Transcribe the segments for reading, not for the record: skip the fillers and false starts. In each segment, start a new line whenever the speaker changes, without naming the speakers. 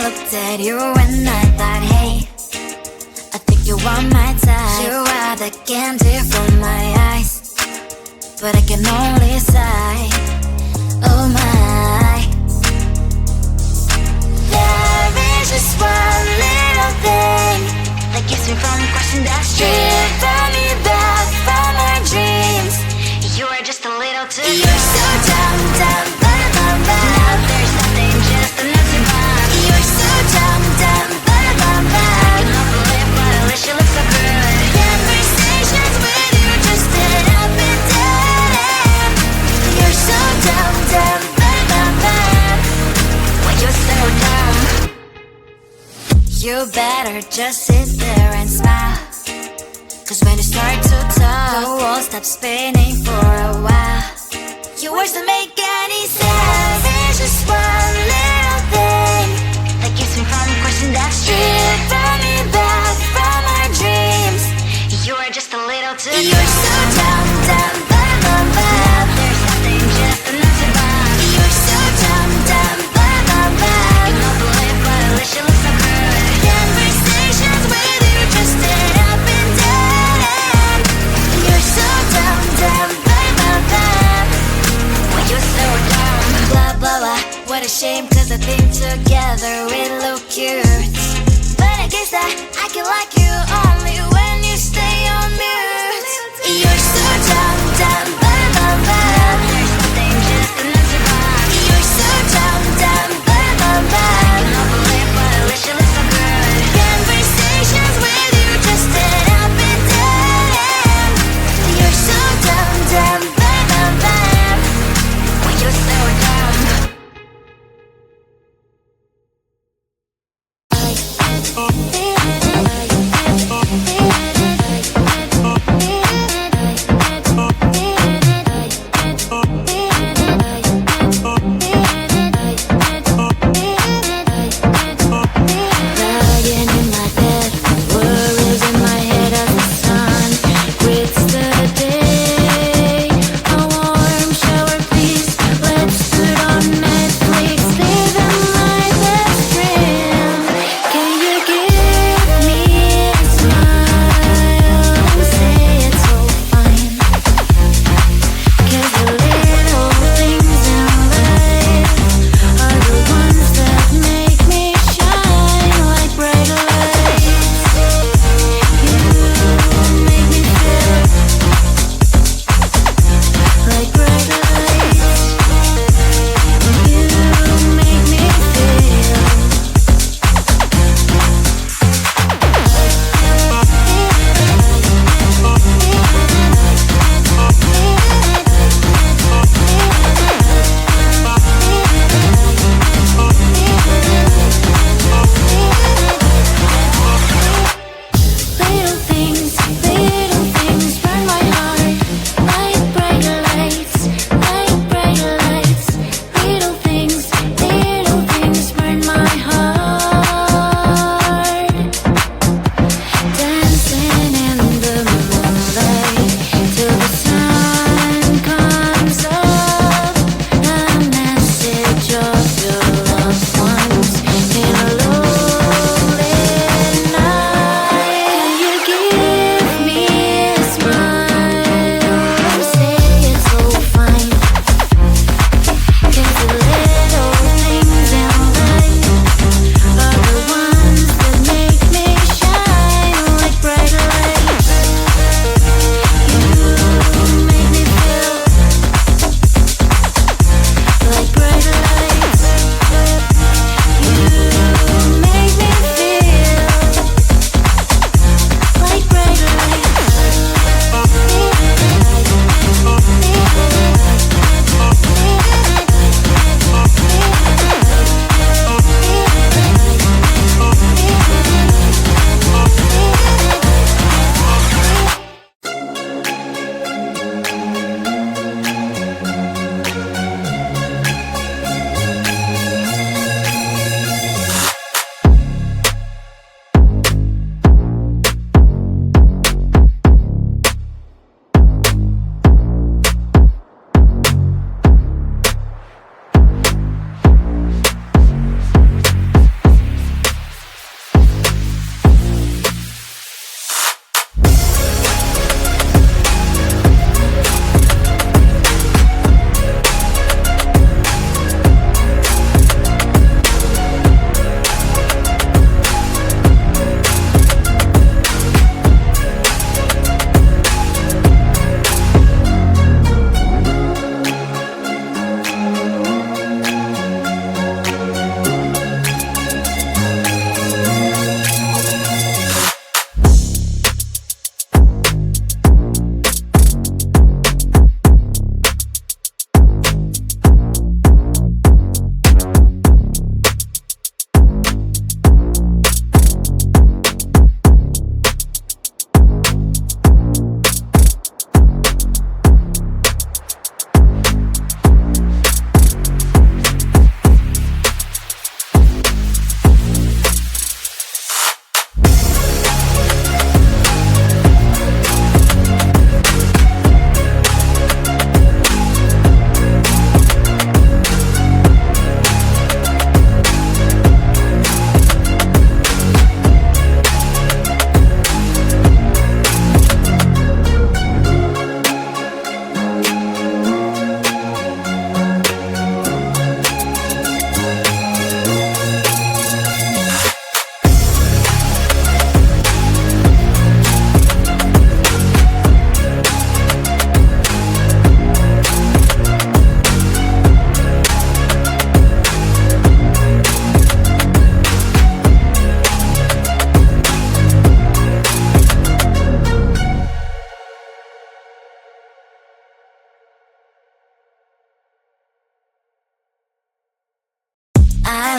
looked at you and I thought, hey, I think you are my type. You are the candy from my eyes, but I can only sigh, oh my. There is just one little thing that keeps me from crossing that street. Drive me back from my dreams. You are just a little too good. You're so dumb, dumb, bum, bum, bum. Now there's nothing, just an empty bomb. You're so dumb, dumb, bum, bum, bum. I can overlive, but at least you look so good. Conversations with you just end up in dead. You're so dumb, dumb, bum, bum, bum. Why you're so dumb? You better just sit there and smile, 'cause when you start to talk, the world stops spinning for a while. Your words don't make any sense. There's just one little thing that keeps me from crossing that street. Bring me back from our dreams. You are just a little too good. You're so dumb, dumb, bum, bum, bum. There's nothing, just an empty bomb. You're so dumb, dumb, bum, bum, bum. You know the life, but at least you look so good. Conversations with you just end up in dead end. You're so dumb, dumb, bum, bum, bum. Why you're so dumb? Blah, blah, blah. What a shame, 'cause I think together we look cute. But I guess that I can like you only when you stay on mute. You're so dumb, dumb, bum, bum, bum. There's nothing, just an empty bomb. You're so dumb, dumb, bum, bum, bum. I can overlive, but at least you look so good. Conversations with you just end up in dead end. You're so dumb, dumb, bum, bum, bum. Why you're so dumb?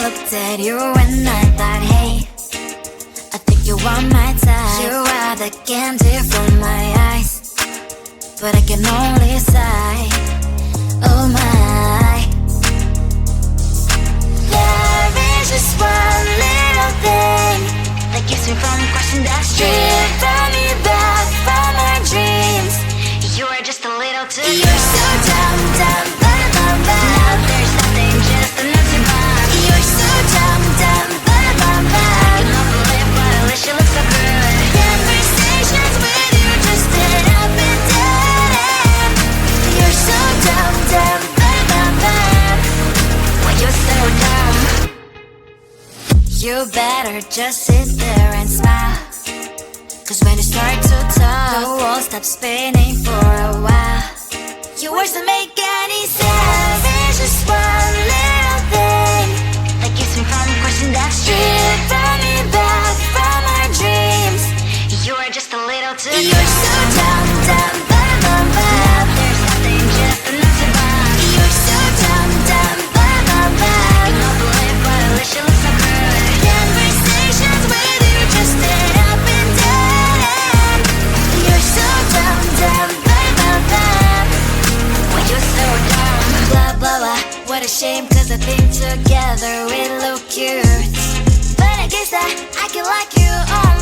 looked at you and I thought, hey, I think you are my type. You are the candy from my eyes, but I can only sigh, oh my. There is just one little thing that keeps me from crossing that street. Turn me back from my dreams. You are just a little too good. You're so dumb, dumb, ba-da-bum-bum. Now there's nothing, just an empty bomb. You're so dumb, dumb, ba-da-bum-bum. I can believe, but at least you look so good. Conversations with you just end up in dead end. You're so dumb, dumb, ba-da-bum-bum. When you're so dumb, you better just sit there and smile, 'cause when you start to talk, the world stops spinning for a while. Your words don't make any sense. There's just one little thing that keeps me from crossing that street. Turn me back from our dreams. You are just a little too good. You're so dumb, dumb, ba-da-bum-bum. Now there's nothing, just an empty bomb. You're so dumb, dumb, ba-da-bum-bum. I cannot believe, but at least you look so good. Conversations with you just end up in dead end. You're so dumb, dumb, ba-da-bum-bum. When you're so dumb, blah, blah, blah. What a shame, 'cause I think together we look cute. But I guess that I can like you all